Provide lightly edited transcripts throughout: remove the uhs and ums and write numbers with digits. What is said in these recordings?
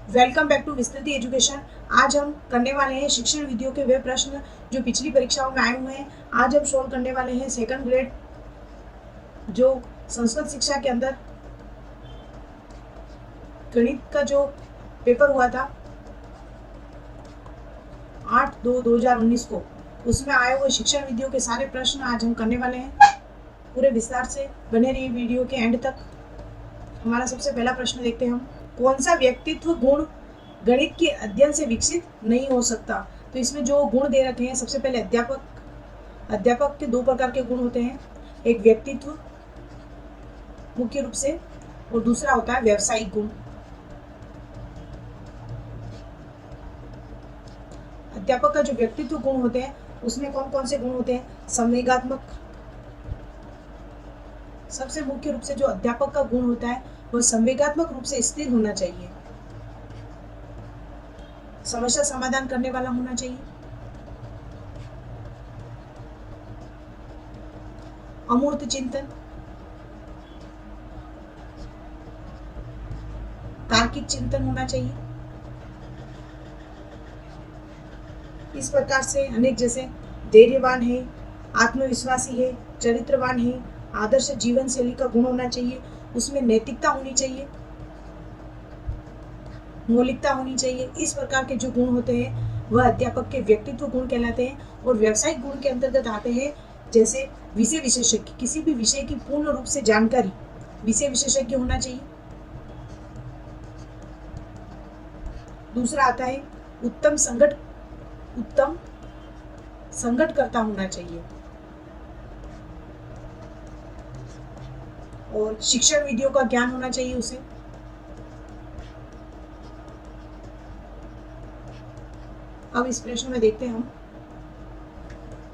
Welcome back to Vistriti education. आज हम करने वाले हैं शिक्षण विधियों के वे प्रश्न जो पिछली परीक्षाओं में आए हुए हैं। आज हम सोल्व करने वाले हैं सेकंड ग्रेड जो संस्कृत शिक्षा के अंदर गणित का जो पेपर हुआ था 8/2/2019 को, उसमें आए हुए शिक्षण विधियों के सारे प्रश्न आज हम करने वाले हैं। पूरे विस्तार से बने रहिए वीडियो के एंड तक। हमारा सबसे पहला प्रश्न देखते हैं हम। कौन सा व्यक्तित्व गुण गणित के अध्ययन से विकसित नहीं हो सकता? तो इसमें जो गुण दे रखे हैं, सबसे पहले अध्यापक के दो प्रकार के गुण होते हैं। एक व्यक्तित्व मुख्य रूप से, और दूसरा होता है व्यावसायिक गुण। अध्यापक का जो व्यक्तित्व गुण होते हैं उसमें कौन कौन से गुण होते हैं? संवेगात्मक, सबसे मुख्य रूप से जो अध्यापक का गुण होता है वह संवेगात्मक रूप से स्थिर होना चाहिए, समस्या समाधान करने वाला होना चाहिए, अमूर्त चिंतन, तार्किक चिंतन होना चाहिए। इस प्रकार से अनेक, जैसे धैर्यवान है, आत्मविश्वासी है, चरित्रवान है, आदर्श जीवन शैली का गुण होना चाहिए, उसमें नैतिकता होनी चाहिए, मौलिकता होनी चाहिए। इस प्रकार के जो गुण होते हैं वह अध्यापक के व्यक्तित्व गुण कहलाते हैं। और व्यावसायिक गुण के अंतर्गत आते हैं जैसे विषय विशेषज्ञ, किसी भी विषय की पूर्ण रूप से जानकारी, विषय विशेषज्ञ होना चाहिए। दूसरा आता है उत्तम संगठनकर्ता होना चाहिए, और शिक्षण विधियों का ज्ञान होना चाहिए उसे। अब इस प्रश्न में देखते हैं हम,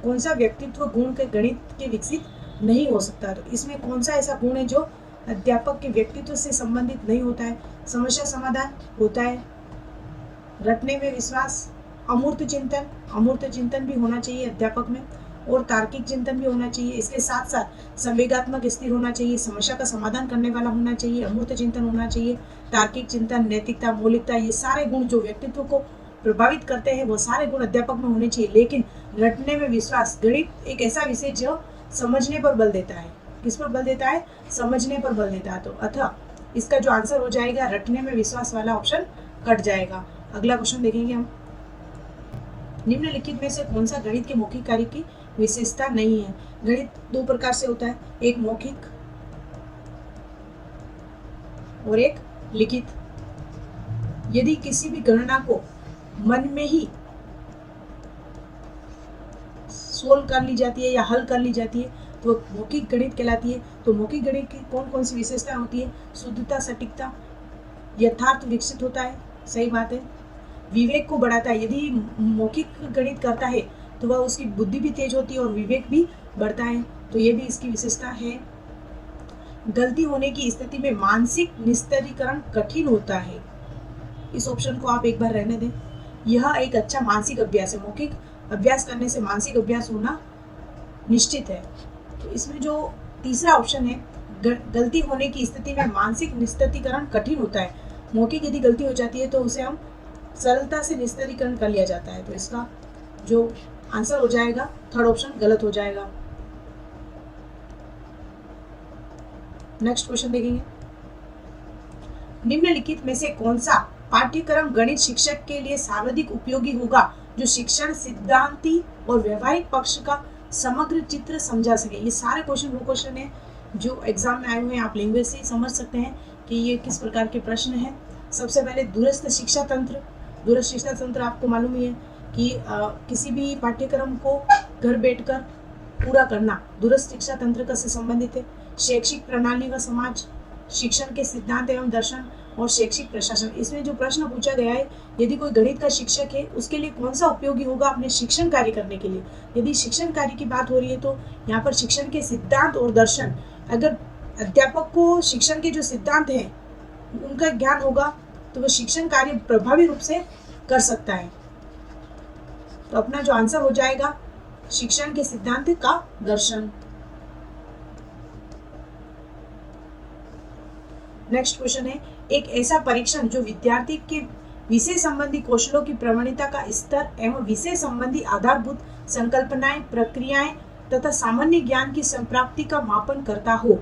कौन सा व्यक्तित्व गुण के गणित के विकसित नहीं हो सकता? तो इसमें कौन सा ऐसा गुण है जो अध्यापक के व्यक्तित्व से संबंधित नहीं होता है? समस्या समाधान होता है, रटने में विश्वास, अमूर्त चिंतन भी होना चाहिए अध्यापक में, और तार्किक चिंतन भी होना चाहिए। इसके साथ साथ संवेगात्मक स्थिर होना चाहिए, समस्या का समाधान करने वाला होना चाहिए, अमूर्त चिंतन होना चाहिए, तार्किक चिंतन, नैतिकता, मौलिकता, ये सारे गुण जो व्यक्तित्व को प्रभावित करते हैं वो सारे गुण अध्यापक में होने चाहिए। लेकिन रटने में विश्वास, गणित एक ऐसा विषय जो समझने पर बल देता है। किस पर बल देता है? समझने पर बल देता है। तो अतः इसका जो आंसर हो जाएगा रटने में विश्वास वाला ऑप्शन कट जाएगा। अगला क्वेश्चन देखेंगे हम। निम्नलिखित में से कौन सा गणित के मौखिक कार्य की विशेषता नहीं है? गणित दो प्रकार से होता है, एक मौखिक और एक लिखित। यदि किसी भी गणना को मन में ही सोल्व कर ली जाती है या हल कर ली जाती है तो मौखिक गणित कहलाती है। तो मौखिक गणित की कौन कौन सी विशेषता होती है? शुद्धता, सटीकता, यथार्थ विकसित होता है, सही बात है, विवेक को बढ़ाता है। यदि मौखिक गणित करता है तो वह उसकी बुद्धि भी तेज होती है और विवेक भी बढ़ता है, तो ये भी इसकी विशेषता है। गलती होने की स्थिति में मानसिक निस्तारीकरण कठिन होता है। इस ऑप्शन को आप एक बार रहने दें। यह एक अच्छा मानसिक अभ्यास है। मौखिक अभ्यास करने से मानसिक अभ्यास होना निश्चित है। तो इसमें जो तीसरा ऑप्शन है, गलती होने की स्थिति में मानसिक निस्तारीकरण कठिन होता है। मौखिक यदि गलती हो जाती है तो उसे हम सरलता से निस्तारीकरण कर लिया जाता है। तो इसका जो आंसर हो जाएगा थर्ड ऑप्शन गलत हो जाएगा। नेक्स्ट क्वेश्चन देखेंगे। निम्नलिखित में से कौन सा पाठ्यक्रम गणित शिक्षक के लिए सर्वाधिक उपयोगी होगा जो शिक्षण सिद्धांती और व्यवहारिक पक्ष का समग्र चित्र समझा सके? ये सारे क्वेश्चन वो क्वेश्चन है जो एग्जाम में आए हुए हैं। आप लैंग्वेज से समझ सकते हैं कि ये किस प्रकार के प्रश्न हैं। सबसे पहले दूरस्थ शिक्षा तंत्र आपको मालूम ही है कि किसी भी पाठ्यक्रम को घर बैठकर पूरा करना दूरस्थ शिक्षा तंत्र का से संबंधित है। शैक्षिक प्रणाली व समाज, शिक्षण के सिद्धांत एवं दर्शन, और शैक्षिक प्रशासन। इसमें जो प्रश्न पूछा गया है, यदि कोई गणित का शिक्षक है उसके लिए कौन सा उपयोगी होगा अपने शिक्षण कार्य करने के लिए? यदि शिक्षण कार्य की बात हो रही है तो यहाँ पर शिक्षण के सिद्धांत और दर्शन, अगर अध्यापक को शिक्षण के जो सिद्धांत हैं उनका ज्ञान होगा तो वह शिक्षण कार्य प्रभावी रूप से कर सकता है। तो अपना जो आंसर हो जाएगा शिक्षण के सिद्धांत का दर्शन। नेक्स्ट क्वेश्चन है, एक ऐसा परीक्षण जो विद्यार्थी के विषय संबंधी कौशलों की प्रवणता का स्तर एवं विषय संबंधी आधारभूत संकल्पनाएं, प्रक्रियाएं तथा सामान्य ज्ञान की संप्राप्ति का मापन करता हो।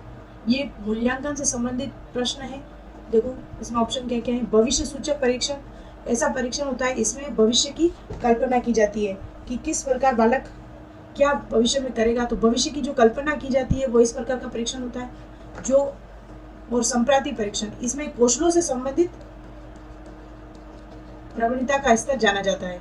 ये मूल्यांकन से संबंधित प्रश्न है। देखो इसमें ऑप्शन क्या क्या है। भविष्य सूचक परीक्षण, ऐसा परीक्षण होता है इसमें भविष्य की कल्पना की जाती है कि किस प्रकार बालक क्या भविष्य में करेगा, तो भविष्य की जो कल्पना की जाती है वो इस प्रकार का परीक्षण होता है। जो और संप्राप्ति परीक्षण, इसमें कौशलों से संबंधित प्रवणता का स्तर जाना जाता है।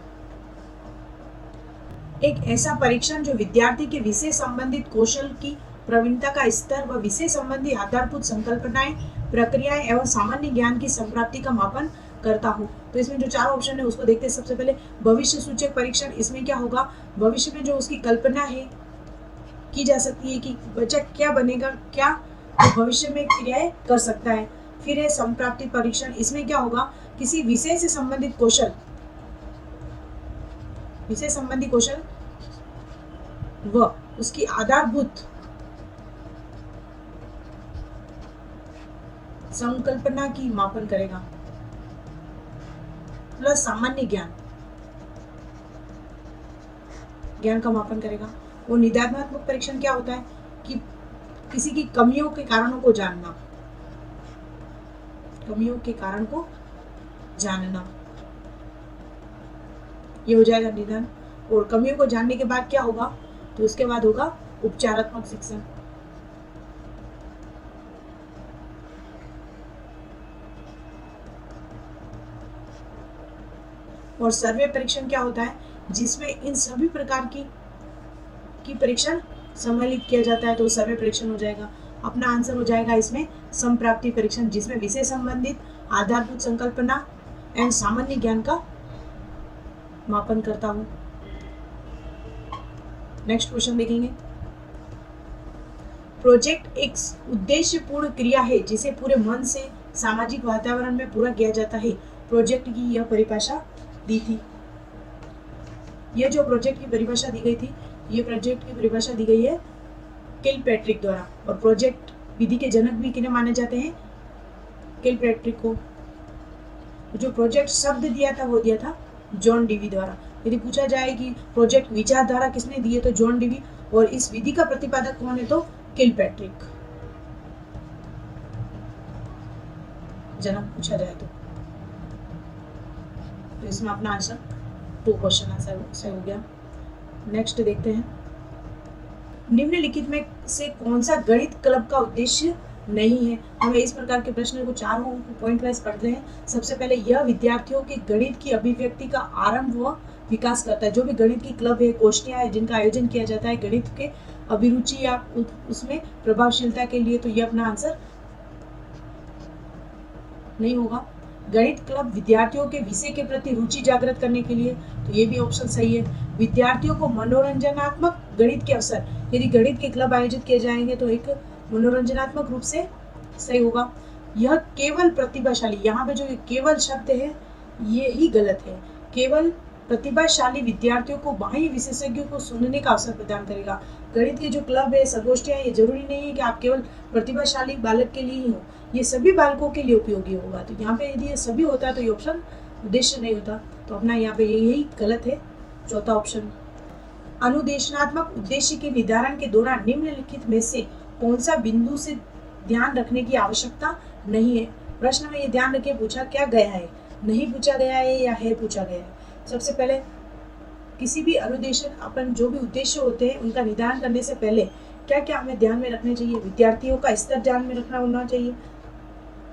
एक ऐसा परीक्षण जो विद्यार्थी के विषय संबंधित कौशल की प्रवीणता का स्तर व विषय संबंधी आधारभूत संकल्पनाएं, प्रक्रियाएं एवं सामान्य ज्ञान की संप्राप्ति का मापन करता हो। तो इसमें जो चार ऑप्शन है उसको देखते हैं। सबसे पहले भविष्य सूचक परीक्षण, इसमें क्या होगा, भविष्य में जो उसकी कल्पना है की जा सकती है कि बच्चा क्या बनेगा, क्या तो भविष्य में क्रियाएं कर सकता है। फिर है संप्राप्ति परीक्षण, इसमें क्या होगा, किसी विषय से संबंधित कौशल, विषय संबंधी कौशल व उसकी आधारभूत संकल्पना की मापन करेगा, प्लस सामान्य ज्ञान का मापन करेगा। और निदानात्मक परीक्षण क्या होता है कि किसी की कमियों के कारणों को जानना, कमियों के कारण को जानना, ये हो जाएगा निदान। और कमियों को जानने के बाद क्या होगा, तो उसके बाद होगा उपचारात्मक शिक्षण। और सर्वे परीक्षण क्या होता है, जिसमें इन सभी प्रकार की परीक्षण सम्मिलित किया जाता है, तो सर्वे परीक्षण हो जाएगा। अपना आंसर हो जाएगा इसमें संप्राप्ति परीक्षण, जिसमें विषय संबंधित आधारभूत संकल्पना एवं सामान्य ज्ञान का मापन करता हूं। नेक्स्ट क्वेश्चन देखेंगे। प्रोजेक्ट एक उद्देश्यपूर्ण क्रिया है जिसे पूरे मन से सामाजिक वातावरण में पूरा किया जाता है। प्रोजेक्ट की यह परिभाषा दी थी। यह जो प्रोजेक्ट की परिभाषा दी गई थी, ये प्रोजेक्ट की परिभाषा दी गई है किलपैट्रिक द्वारा। और प्रोजेक्ट विधि के जनक भी किन्हें माने जाते हैं, किलपैट्रिक को। जो प्रोजेक्ट शब्द दिया था वो दिया था जॉन डीवी द्वारा। यदि पूछा जाए कि प्रोजेक्ट विचारधारा किसने दी है, तो जॉन डीवी। और इस विधि का प्रतिपादक कौन है, तो किलपैट्रिक। जनक पूछा जाए तो इसमें अपना आंसर 2 क्वेश्चन आंसर सही हो गया। नेक्स्ट देखते हैं। निम्नलिखित में से कौन सा गणित क्लब का उद्देश्य नहीं है। हमें इस प्रकार के प्रश्न को चारों पॉइंट वाइज पढ़ते हैं। सबसे पहले, यह विद्यार्थियों के गणित की अभिव्यक्ति का आरंभ व विकास करता है। जो भी गणित की क्लब है, गोष्ठियां है, जिनका आयोजन किया जाता है गणित के अभिरुचि या उसमें प्रभावशीलता के लिए, तो ये अपना आंसर नहीं होगा। गणित क्लब विद्यार्थियों के विषय के प्रति रुचि जागृत करने के लिए, तो ये भी ऑप्शन सही है। विद्यार्थियों को मनोरंजनात्मक गणित के अवसर, यदि गणित के क्लब आयोजित किए जाएंगे तो एक मनोरंजनात्मक रूप से सही होगा। यह केवल प्रतिभाशाली, यहाँ पे जो केवल शब्द है ये ही गलत है। केवल प्रतिभाशाली विद्यार्थियों को बाह्य विशेषज्ञों को सुनने का अवसर प्रदान करेगा। गणित के जो क्लब है, संगोष्ठियां, ये जरूरी नहीं है कि आप केवल प्रतिभाशाली बालक के लिए ही हो, ये सभी बालकों के लिए उपयोगी होगा। तो यहाँ पे यदि ये सभी होता तो ये ऑप्शन उद्देश्य नहीं होता, तो अपना यहाँ पे यही गलत है, चौथा ऑप्शन। अनुदेशनात्मक उद्देश्य के निर्धारण के दौरान निम्नलिखित में से कौन सा बिंदु से ध्यान रखने की आवश्यकता नहीं है। प्रश्न में ये ध्यान रखे पूछा क्या गया है, नहीं पूछा गया है या है पूछा गया है। सबसे पहले, किसी भी अनुदेशन अपन जो भी उद्देश्य होते हैं उनका निर्धारण करने से पहले क्या क्या हमें ध्यान में रखने चाहिए। विद्यार्थियों का स्तर ध्यान में रखना होना चाहिए,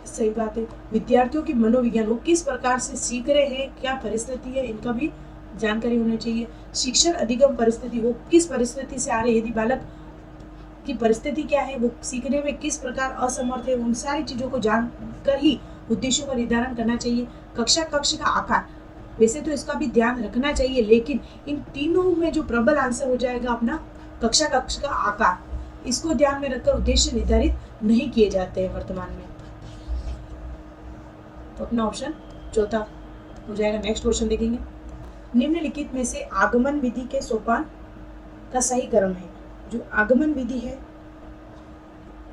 सही बात है। विद्यार्थियों की मनोविज्ञान, वो किस प्रकार से सीख रहे हैं, क्या परिस्थिति है, इनका भी जानकारी होनी चाहिए। शिक्षण अधिगम परिस्थिति, वो किस परिस्थिति से आ रहे हैं, यदि बालक की परिस्थिति क्या है, वो सीखने में किस प्रकार असमर्थ है, उन सारी चीजों को जानकर ही उद्देश्यों का निर्धारण करना चाहिए। कक्षा कक्ष का आकार, वैसे तो इसका भी ध्यान रखना चाहिए, लेकिन इन तीनों में जो प्रबल आंसर हो जाएगा अपना कक्षा कक्ष का आकार, इसको ध्यान में रखकर उद्देश्य निर्धारित नहीं किए जाते हैं वर्तमान में। तो अपना ऑप्शन चौथा हो जाएगा। नेक्स्ट क्वेश्चन देखेंगे। निम्नलिखित में से आगमन विधि के सोपान का सही क्रम है। जो आगमन विधि है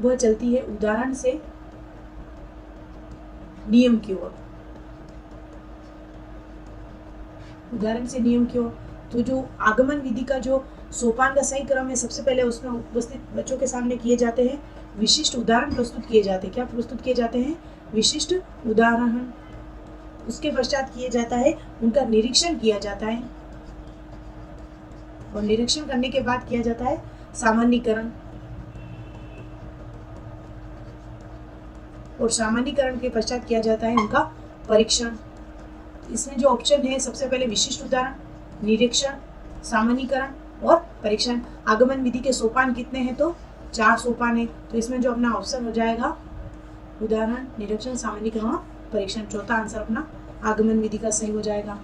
वह चलती है उदाहरण से नियम की ओर। उदाहरण से नियम की ओर। तो जो आगमन विधि का जो सोपान का सही क्रम है, सबसे पहले उसमें उपस्थित बच्चों के सामने किए जाते हैं विशिष्ट उदाहरण प्रस्तुत किए जाते हैं। क्या प्रस्तुत किए जाते हैं? विशिष्ट उदाहरण। उसके पश्चात किए जाता है उनका निरीक्षण किया जाता है, और निरीक्षण करने के बाद किया जाता है सामान्यीकरण, और सामान्यीकरण के पश्चात किया जाता है उनका परीक्षण। इसमें जो ऑप्शन है, सबसे पहले विशिष्ट उदाहरण, निरीक्षण, सामान्यीकरण और परीक्षण। आगमन विधि के सोपान कितने हैं? तो 4 सोपान है। तो इसमें जो अपना ऑप्शन हो जाएगा उदाहरण, निरीक्षण, सामान्यीकरण और परीक्षण। चौथा आंसर अपना आगमन विधि का सही हो जाएगा।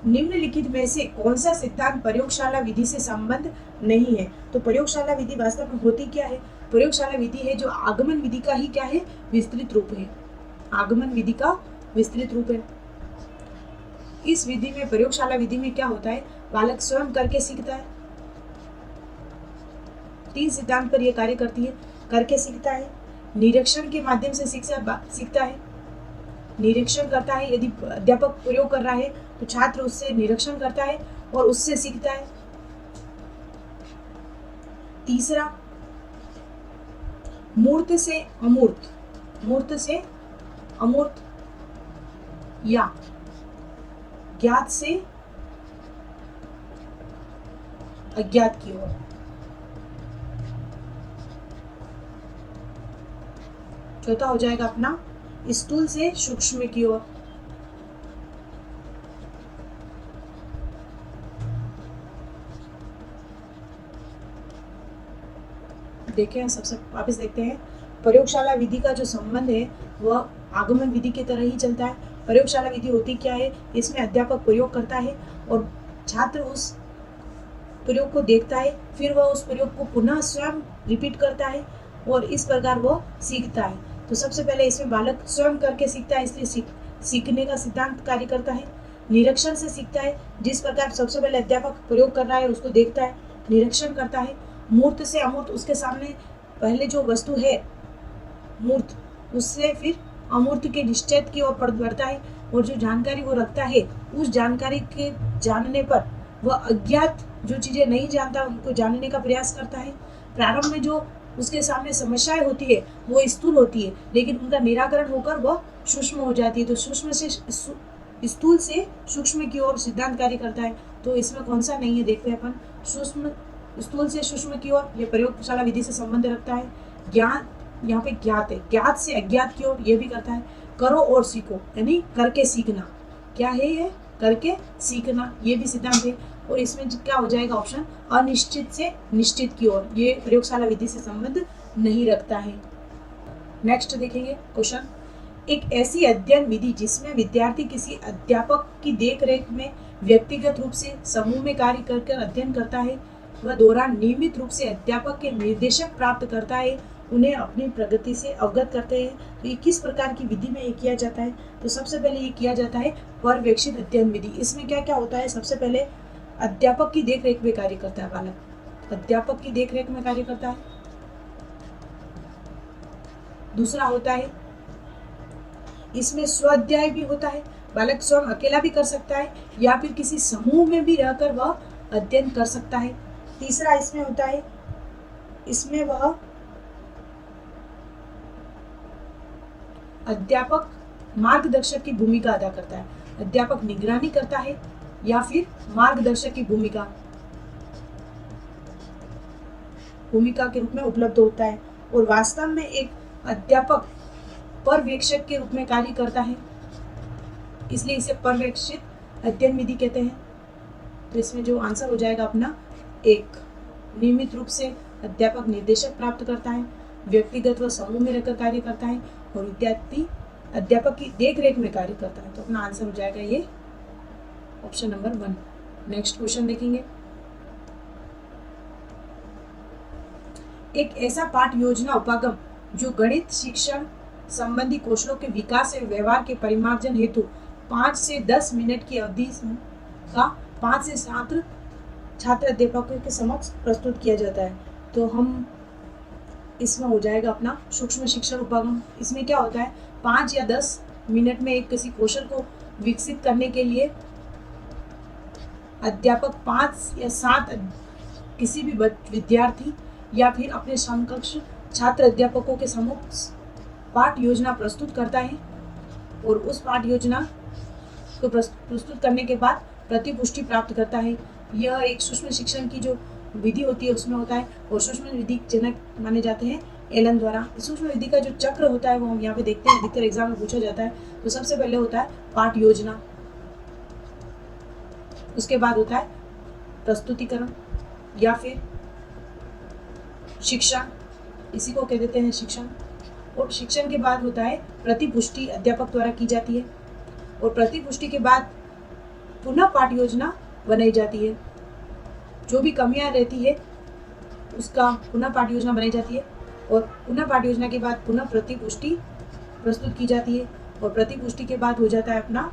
निम्नलिखित में से कौन सा सिद्धांत प्रयोगशाला विधि से संबंध नहीं है? तो प्रयोगशाला विधि वास्तव में होती क्या है? प्रयोगशाला विधि है जो आगमन विधि का ही क्या है? विस्तृत रूप है। आगमन विधि का विस्तृत रूप है। इस विधि में, प्रयोगशाला विधि में क्या होता है? बालक स्वयं करके सीखता है। 3 सिद्धांत पर यह कार्य करती है। करके सीखता है, निरीक्षण के माध्यम से सीखता है, निरीक्षण करता है। यदि अध्यापक प्रयोग कर रहा है तो छात्र उससे निरीक्षण करता है और उससे सीखता है। तीसरा, मूर्त से अमूर्त, मूर्त से अमूर्त या ज्ञात से अज्ञात की ओर। चौथा हो जाएगा अपना स्थूल से सूक्ष्म की ओर। देखें, सबसे वापस देखते हैं। प्रयोगशाला विधि का जो संबंध है वह आगमन विधि की तरह ही चलता है। प्रयोगशाला विधि होती क्या है? इसमें अध्यापक प्रयोग करता है और छात्र उस प्रयोग को देखता है, फिर वह उस प्रयोग को पुनः स्वयं रिपीट करता है और इस प्रकार वह सीखता है। तो सबसे पहले इसमें बालक स्वयं करके सीखता है, इसलिए सीखने का सिद्धांत कार्य करता है। निरीक्षण से सीखता है, जिस प्रकार सबसे पहले अध्यापक प्रयोग कर रहा है उसको देखता है, निरीक्षण करता है। मूर्त से अमूर्त, उसके सामने पहले जो वस्तु है मूर्त, उससे फिर अमूर्त के निश्चय की ओर बढ़ता है, और जो जानकारी वो रखता है उस जानकारी के जानने पर वह अज्ञात जो चीजें नहीं जानता उनको जानने का प्रयास करता है। प्रारंभ में जो उसके सामने समस्याएं होती है वो स्थूल होती है, लेकिन उनका निराकरण होकर वह सूक्ष्म हो जाती है। तो सूक्ष्म से स्थूल से सूक्ष्म की ओर सिद्धांत कार्य करता है। तो इसमें कौन सा नहीं है? देखते हैं अपन। सूक्ष्म, स्थूल से सूक्ष्म की ओर, ये प्रयोगशाला विधि से संबंध रखता है। ज्ञान, यहाँ पे ज्ञात है, ज्ञात से अज्ञात की ओर ये भी करता है। करो और सीखो, यानी करके सीखना। क्या है ये? करके सीखना, ये भी सिद्धांत है। और इसमें क्या हो जाएगा ऑप्शन? अनिश्चित से निश्चित की ओर, ये प्रयोगशाला विधि से संबंध नहीं रखता है। नेक्स्ट देखेंगे क्वेश्चन। एक ऐसी अध्ययन विधि जिसमें विद्यार्थी किसी अध्यापक की देखरेख में व्यक्तिगत रूप से समूह में कार्य कर अध्ययन करता है, वह दौरान नियमित रूप से अध्यापक के निर्देशक प्राप्त करता है, उन्हें अपनी प्रगति से अवगत करते हैं। तो ये किस प्रकार की विधि में ये किया जाता है? तो सबसे पहले ये किया जाता है पर्यवेक्षित अध्ययन विधि। इसमें क्या क्या होता है? सबसे पहले अध्यापक की देखरेख में कार्य करता है बालक, अध्यापक की देखरेख में कार्य करता है। दूसरा होता है इसमें स्वाध्याय भी होता है, बालक स्वयं अकेला भी कर सकता है या फिर किसी समूह में भी रहकर वह अध्ययन कर सकता है। तीसरा इसमें होता है, इसमें वह अध्यापक मार्गदर्शक की भूमिका अदा करता है, अध्यापक निगरानी करता है या फिर मार्गदर्शक की भूमिका के रूप में उपलब्ध होता है। और वास्तव में एक अध्यापक पर्यवेक्षक के रूप में कार्य करता है, इसलिए इसे पर्यवेक्षित अध्ययन विधि कहते हैं। तो इसमें जो आंसर हो जाएगा अपना 1, नियमित रूप से अध्यापक निर्देशक प्राप्त करता है, व्यक्तिगत व समूह में रहकर कार्य करता है और विद्यार्थी अध्यापक की देखरेख में कार्य करता है। तो अपना आंसर हो जाएगा ये ऑप्शन नंबर 1। नेक्स्ट क्वेश्चन देखेंगे। एक ऐसा पाठ योजना उपागम जो गणित शिक्षण संबंधी कौशलों के विकास एवं व्यवहार के परिमार्जन हेतु 5 से 10 मिनट की अवधि का 5 से 7 छात्र अध्यापकों के समक्ष प्रस्तुत किया जाता है। तो हम इसमें हो जाएगा अपना सूक्ष्म शिक्षण उपागम। इसमें क्या होता है? 5 या 10 मिनट में एक किसी कौशल को विकसित करने के लिए अध्यापक 5 या 7 किसी भी विद्यार्थी या फिर अपने समकक्ष छात्र अध्यापकों के सम्मुख पाठ योजना प्रस्तुत करता है और उस पाठ योजना को प्रस्तुत करने के बाद प्रतिपुष्टि प्राप्त करता है। यह एक सूक्ष्म शिक्षण की जो विधि होती है उसमें होता है और सूक्ष्म विधि जनक माने जाते हैं एलन द्वारा। सूक्ष्म विधि का जो चक्र होता है वो हम यहाँ पे देखते हैं, अधिकतर एग्जाम में पूछा जाता है। तो सबसे पहले होता है पाठ योजना, उसके बाद होता है प्रस्तुतिकरण या फिर शिक्षण, इसी को कह देते हैं शिक्षण। और शिक्षण के बाद होता है प्रतिपुष्टि, अध्यापक द्वारा की जाती है और प्रतिपुष्टि के बाद पुनः पाठ योजना बनाई जाती है। जो भी कमियां रहती है उसका पुनः पाठ योजना बनाई जाती है और पुनः पाठ योजना के बाद पुनः प्रतिपुष्टि प्रस्तुत की जाती है और प्रतिपुष्टि के बाद हो जाता है अपना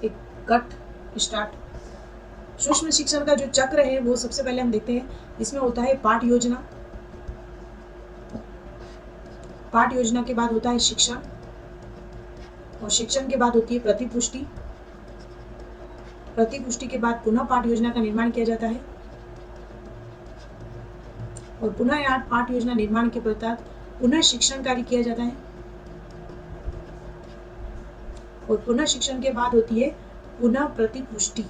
एक कट स्टार्ट। सूक्ष्म शिक्षण का जो चक्र है वो सबसे पहले हम देखते हैं। इसमें होता है पाठ योजना, पाठ योजना के बाद होता है शिक्षण और शिक्षण के बाद होती है प्रतिपुष्टि, प्रतिपुष्टि के बाद पुनः पाठ योजना का निर्माण किया जाता है और पुनः यहाँ पाठ योजना निर्माण के पश्चात पुनः शिक्षण कार्य किया जाता है और पुनः शिक्षण के बाद होती है पुनः प्रतिपुष्टि।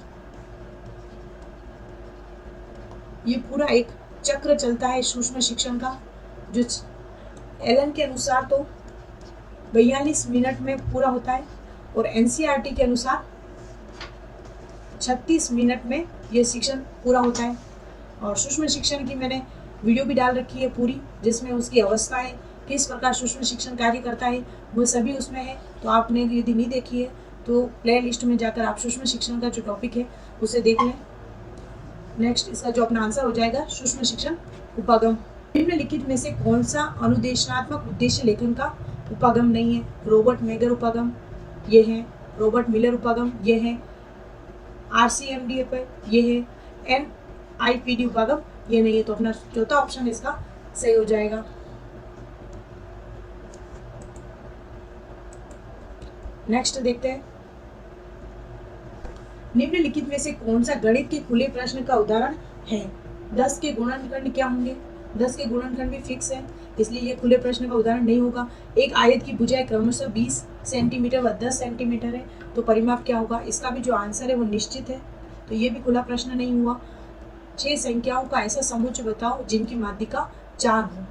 ये पूरा एक चक्र चलता है सूक्ष्म शिक्षण का, जो एलन के अनुसार तो 42 मिनट में पूरा होता है और एनसीईआरटी के अनुसार 36 मिनट में यह शिक्षण पूरा होता है। और सूक्ष्म शिक्षण की मैंने वीडियो भी डाल रखी है पूरी, जिसमें उसकी अवस्थाएं किस प्रकार सूक्ष्म शिक्षण कार्य करता है वो सभी उसमें है। तो आपने यदि नहीं देखी है तो प्ले लिस्ट में जाकर आप सूक्ष्म शिक्षण का जो टॉपिक है उसे देख लें। नेक्स्ट इसका जो अपना आंसर हो जाएगा सूक्ष्म शिक्षण उपागम। निम्नलिखित में से कौन सा अनुदेशात्मक उद्देश्य लेखन का उपागम नहीं है? रॉबर्ट मेगर उपागम ये है, रॉबर्ट मिलर उपागम ये है, RCMD ये है, NIPD उपागम ये नहीं है। तो अपना चौथा ऑप्शन इसका सही हो जाएगा। नेक्स्ट देखते हैं, निम्नलिखित में से कौन सा गणित के खुले प्रश्न का उदाहरण है? 10 के गुणनखंड क्या होंगे? 10 के गुणनखंड भी फिक्स है, इसलिए ये खुले प्रश्न का उदाहरण नहीं होगा। एक आयत की भुजाएं क्रमशः 20 सेंटीमीटर व 10 सेंटीमीटर है, तो परिमाप क्या होगा? इसका भी जो आंसर है वो निश्चित है, तो ये भी खुला प्रश्न नहीं हुआ। 6 संख्याओं का ऐसा समुच्चय बताओ जिनकी माध्यिका 4 हो,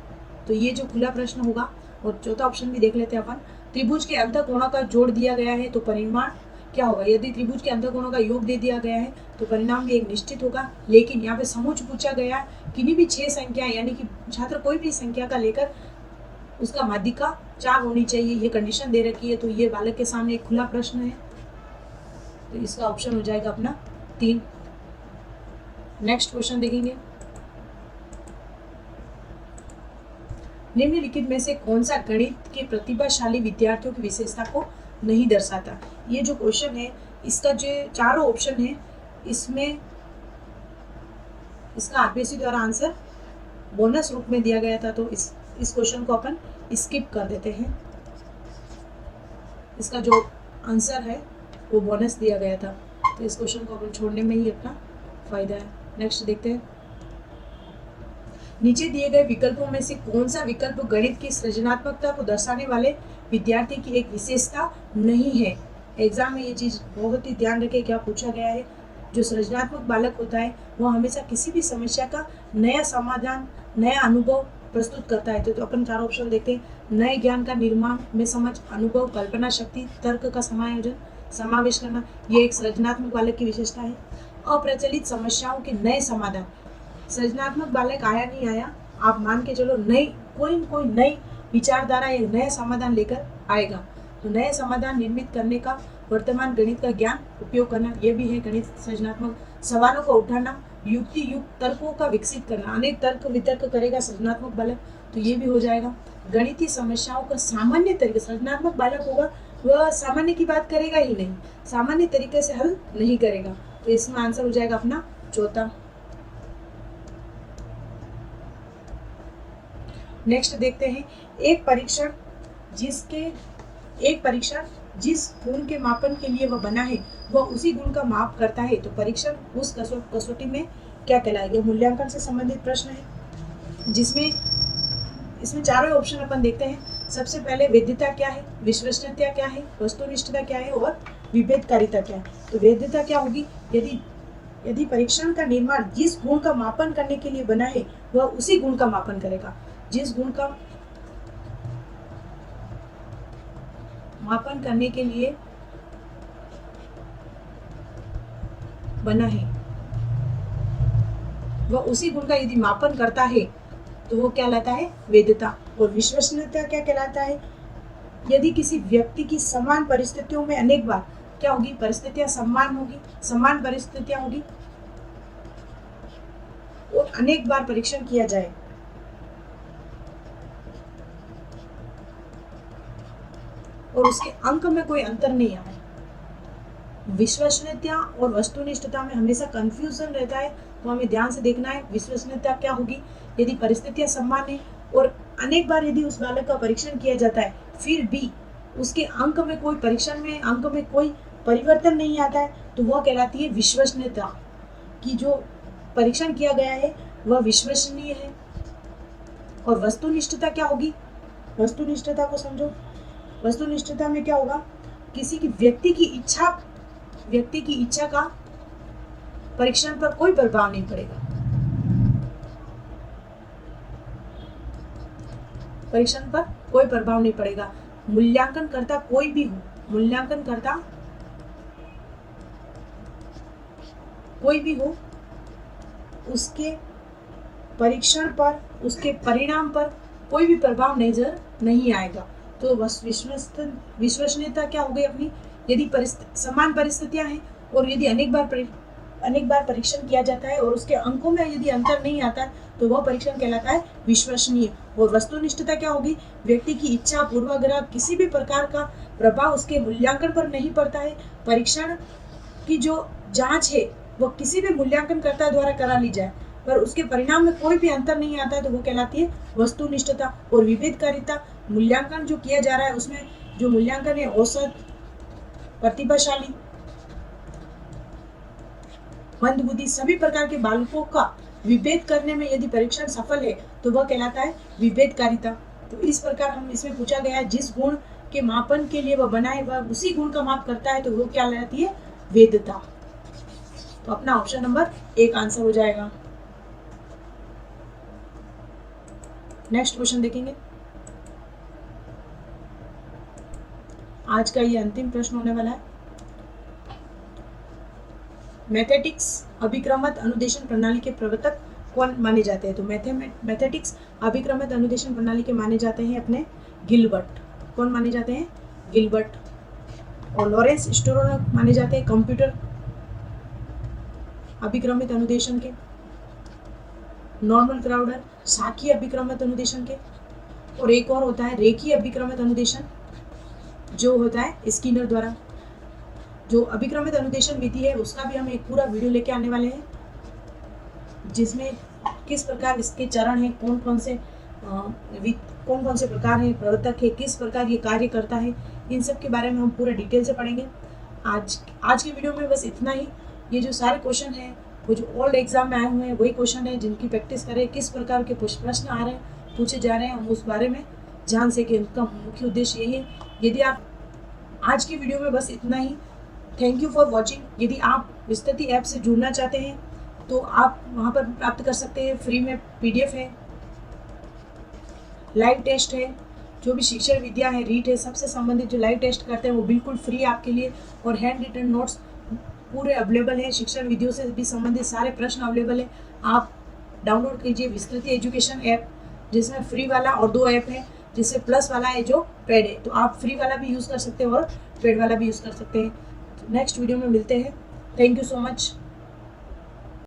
तो ये जो खुला प्रश्न होगा। और चौथा ऑप्शन भी देख लेते हैं अपन, त्रिभुज के अंतःकोणों का जोड़ दिया गया है तो परिमाण क्या होगा? यदि त्रिभुज के अंतःकोणों का योग दे दिया गया है तो परिणाम भी एक निश्चित होगा। लेकिन यहाँ पे समुच्चय पूछा गया, किन्हीं भी 6 संख्या यानी कि छात्र कोई भी संख्या का लेकर उसका माध्यिका 4 होनी चाहिए, ये कंडीशन दे रखी है। तो ये बालक के सामने एक खुला प्रश्न है, तो इसका ऑप्शन हो जाएगा अपना 3। नेक्स्ट क्वेश्चन देखेंगे, निम्नलिखित में से कौन सा गणित के प्रतिभाशाली विद्यार्थियों की विशेषता को नहीं दर्शाता? ये जो क्वेश्चन है इसका जो चारों ऑप्शन है इसमें इसका आरपीएससी द्वारा आंसर बोनस रूप में दिया गया था, तो इस क्वेश्चन को अपन स्किप कर देते हैं। इसका जो आंसर है वो बोनस दिया गया था, तो इस क्वेश्चन को अपन छोड़ने में ही अपना फायदा है। नेक्स्ट देखते हैं, नीचे दिए गए विकल्पों में से कौन सा विकल्प गणित की सृजनात्मकता को दर्शाने वाले विद्यार्थी की एक विशेषता नहीं है? एग्जाम में ये चीज बहुत ही ध्यान रखें, क्या पूछा गया है। जो सृजनात्मक बालक होता है वो हमेशा किसी भी समस्या का नया समाधान, नया अनुभव प्रस्तुत करता है। तो अपन 4 ऑप्शन देखते हैं, नए ज्ञान का निर्माण में समझ, अनुभव, कल्पना शक्ति, तर्क का समावेश करना, ये एक सृजनात्मक बालक की विशेषता है। अप्रचलित समस्याओं के नए समाधान, सृजनात्मक बालक आया नहीं आया, आप मान के चलो नई कोई नई विचारधारा या नया समाधान लेकर आएगा। तो नए समाधान निर्मित करने का वर्तमान गणित का ज्ञान उपयोग करना, यह भी है गणित सृजनात्मक। सवालों को उठाना, युक्ति युक्त तर्कों का विकसित करना, अनेक तर्क वितर्क करेगा सृजनात्मक बालक, तो ये भी हो जाएगा। गणितीय समस्याओं का सामान्य तरीके, सृजनात्मक बालक होगा वह सामान्य की बात करेगा ही नहीं, सामान्य तरीके से हल नहीं करेगा, तो इसमें आंसर हो जाएगा अपना चौथा। नेक्स्ट देखते हैं, एक परीक्षण जिसके एक परीक्षण जिस गुण के मापन के लिए वह बना है वह उसी गुण का माप करता है, तो परीक्षण उस कसौटी में क्या कहलाएगा? मूल्यांकन से संबंधित प्रश्न है, जिसमें इसमें चारों ऑप्शन अपन देखते हैं। सबसे पहले वैधता क्या है, विश्वसनीयता क्या है, वस्तुनिष्ठता क्या है और विभेदकारिता क्या है। तो वैधता क्या होगी? यदि परीक्षण का निर्माण जिस गुण का मापन करने के लिए बना है वह उसी गुण का मापन करेगा, जिस गुण का मापन करने के लिए बना है वह उसी गुण का यदि मापन करता है तो वो क्या कहलाता है? वैधता। और विश्वसनीयता क्या कहलाता है? यदि किसी व्यक्ति की समान परिस्थितियों में अनेक बार क्या होगी? परिस्थितियां समान परिस्थितियां होगी और अनेक बार परीक्षण किया जाए और उसके अंक में कोई अंतर नहीं आए। विश्वसनीयता और वस्तुनिष्ठता में हमेशा कंफ्यूजन रहता है, तो हमें ध्यान से देखना है। विश्वसनीयता क्या होगी? यदि परिस्थितियां समान है और अनेक बार यदि उस बालक का परीक्षण किया जाता है फिर भी उसके अंक में कोई परिवर्तन नहीं आता है, तो वह कहलाती है विश्वसनीयता, कि जो परीक्षण किया गया है वह विश्वसनीय है। और वस्तुनिष्ठता क्या होगी? वस्तुनिष्ठता को समझो। वस्तुनिष्ठता में क्या होगा? किसी की व्यक्ति की इच्छा का परीक्षण पर कोई प्रभाव नहीं पड़ेगा। मूल्यांकनकर्ता कोई भी हो, उसके परीक्षण पर, उसके परिणाम पर कोई भी प्रभाव नजर नहीं आएगा। तो विश्वसनीयता क्या हो गई अपनी? यदि समान परिस्थितियां हैं और यदि अनेक बार परीक्षण किया जाता है और उसके अंकों में यदि अंतर नहीं आता है तो वह परीक्षण कहलाता है विश्वसनीय। और वस्तुनिष्ठता क्या होगी? व्यक्ति की इच्छा, पूर्वाग्रह, किसी भी प्रकार का प्रभाव उसके मूल्यांकन पर नहीं पड़ता है। परीक्षण की जो जांच है वह किसी भी मूल्यांकनकर्ता द्वारा करा ली जाए पर उसके परिणाम में कोई भी अंतर नहीं आता है, तो वो कहलाती है वस्तुनिष्ठता। और विभेदकारिता, मूल्यांकन जो किया जा रहा है उसमें जो मूल्यांकन है औसत, प्रतिभाशाली, मंदबुद्धि, सभी प्रकार के बालकों का विभेद करने में यदि परीक्षण सफल है तो वह कहलाता है विभेदकारिता। तो इस प्रकार हम इसमें पूछा गया है जिस गुण के मापन के लिए वह बना है वह उसी गुण का माप करता है, तो वो क्या कहलाती है? वैधता। तो अपना ऑप्शन नंबर 1 आंसर हो जाएगा। नेक्स्ट क्वेश्चन देखेंगे। आज का ये अंतिम प्रश्न होने वाला है। मैथेटिक्स अभिक्रमित अनुदेशन प्रणाली के प्रवर्तक कौन माने जाते हैं? तो मैथेटिक्स अभिक्रमित अनुदेशन प्रणाली के माने जाते हैं अपने गिलबर्ट। कौन माने जाते हैं? गिलबर्ट। और लॉरेंस स्टोरोनर माने जाते हैं कंप्यूटर अभिक्रमित अनुदेशन के। नॉर्मन क्राउडर शाखीय अभिक्रमित अनुदेशन के। और एक और होता है रेखीय अभिक्रमित अनुदेशन, जो होता है स्किनर द्वारा। जो अभिक्रमित अनुदेशन विधि है उसका भी हम एक पूरा वीडियो लेके आने वाले हैं, जिसमें किस प्रकार इसके चरण हैं, कौन कौन से प्रकार हैं, प्रवर्तक है, किस प्रकार ये कार्य करता है, इन सब के बारे में हम पूरा डिटेल से पढ़ेंगे। आज की वीडियो में बस इतना ही। ये जो सारे क्वेश्चन हैं वो जो ओल्ड एग्जाम में आए हुए हैं वही क्वेश्चन है जिनकी प्रैक्टिस करें, किस प्रकार के प्रश्न आ रहे हैं, पूछे जा रहे हैं, हम उस बारे में जान सकें। उनका मुख्य उद्देश्य यही है। यदि आप आज की वीडियो में बस इतना ही। Thank you for watching. यदि आप विस्तृति ऐप से जुड़ना चाहते हैं तो आप वहाँ पर प्राप्त कर सकते हैं। फ्री में PDF है, लाइव टेस्ट है, जो भी शिक्षण विद्या है, रीट है, सबसे संबंधित जो लाइव टेस्ट करते हैं वो बिल्कुल फ्री आपके लिए। और हैंड रिटन नोट्स पूरे अवेलेबल है। शिक्षण विधियों से भी संबंधित सारे प्रश्न अवेलेबल है। आप डाउनलोड कीजिए विस्तृति एजुकेशन ऐप, जिसमें फ्री वाला और 2 ऐप है, जिससे प्लस वाला है जो पेड है। तो आप फ्री वाला भी यूज़ कर सकते हैं और पेड वाला भी यूज़ कर सकते हैं। नेक्स्ट वीडियो में मिलते हैं। Thank you so much.